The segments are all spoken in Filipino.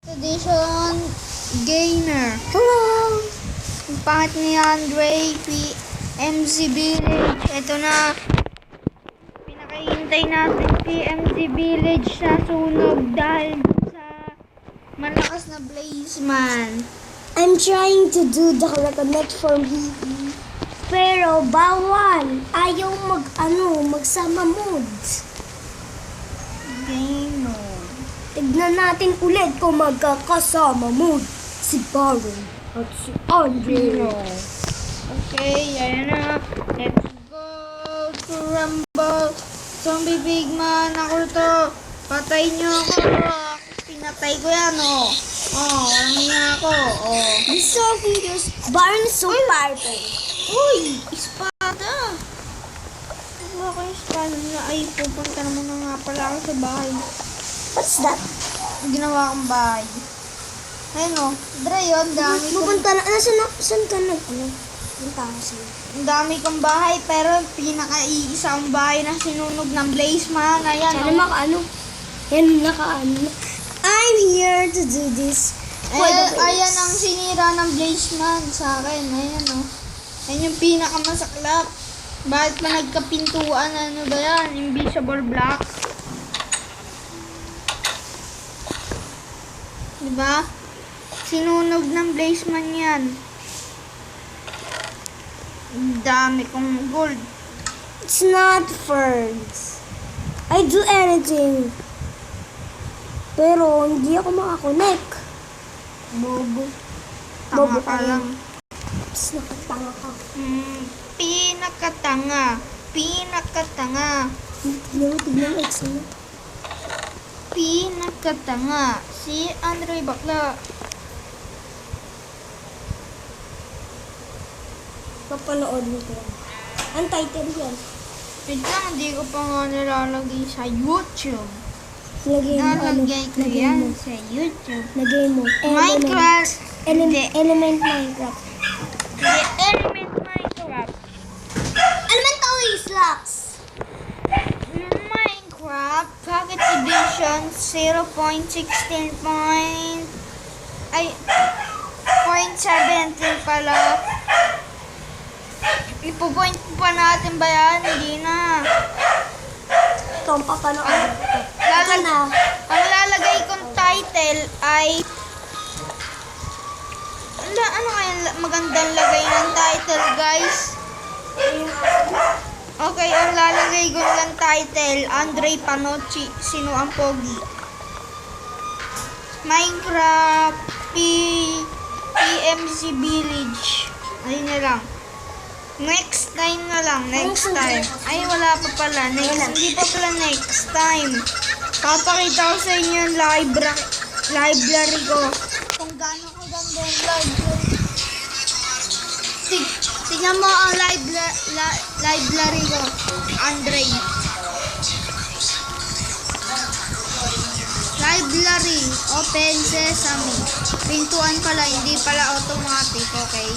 Edition Gamer. Hello! Ang pangit ni Andre PMZ Village. Ito na. Pinakahintay natin PMZ Village na sunog dahil sa malakas na Blazeman. I'm trying to do the reconnect from Hebe. Pero bawal. Ayaw magsama mood. Gamer. Tignan natin ulit kung magkakasama mood si Baron at si Andre. Okay, ayan na. Let's go to Rumble. Zombie Big Man. Ako to. Patay niyo ako. Pinatay ko yan, oh. Oh, walang niya ako. Oh. This so videos. Baron is so powerful. Uy! Espada! Wala ko yung espada na. Ay, pupunta naman na nga pala ako sa bahay. What's that? Ginawa kong bahay. Ayun, oh. Dre, yun. Dami kong... Pupunta na. Saan ka punta ka sa'yo? Ang dami kong bahay, pero pinaka-iisa kong bahay na sinunog ng Blazeman. Ayan, Sana oh. makaano. Yan, nakaano. I'm here to do this. Ayan ang sinira ng Blazeman sa akin. Ayan, oh. Ayan yung pinakamasaklap. Bakit pa nagkapintuan? Ano ba yan? Invisible block. Diba? Sinunog ng Blazeman yan. Ang dami kong gold. It's not first. I do anything. Pero hindi ako makakonect. Bobo. Bobo Tanga ka ka lang. Tapos nakatanga ka. Pinakatanga. Pinakatanga. Tignan mo, X mo. Pinakatanga. Si Andre bakla. Papanood mo ko yan. Ang title yan. Wait lang, hindi ko pa nga nilalagay sa YouTube. Lagay mo, Nalagay ko lagay yan mo. sa YouTube. Lagay mo. Minecraft. Hindi. Element Minecraft. Hindi. Element Minecraft. Elementary Slacks! Minecraft Pocket Edition 0.16 ay 0.17 pala. Ipo-point pa natin ba yan? Hindi na. Ito ang papanood. Ang lalagay kong title ay ano kaya magandang lagay ng title, guys? Okay, ang lalagay ko ng title, Andre Panocci, sino ang pogi? Minecraft PMZ Village. Ayun na lang. Next time na lang, next time. Ay, wala pa pala. Hindi pa pala next time. Papakita ko sa inyo yung library ko. Kung gaano kaganda yung library. Tignan mo ang library ko, Andre. Library, open sesame. Pintuan pala, hindi pala automatic, okay?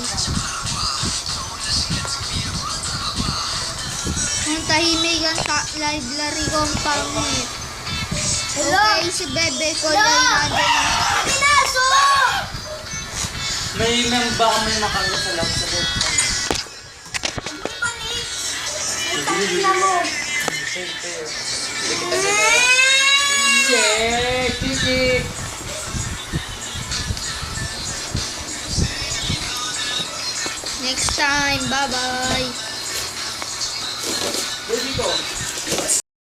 Ang tahimik ang library ko ang pangit. Okay, si Bebe ko yung nandun. Pinaso! May memba kami nakalo sa lab sa loob. Tingnan mo. Yeah, kiki. Next time, bye-bye.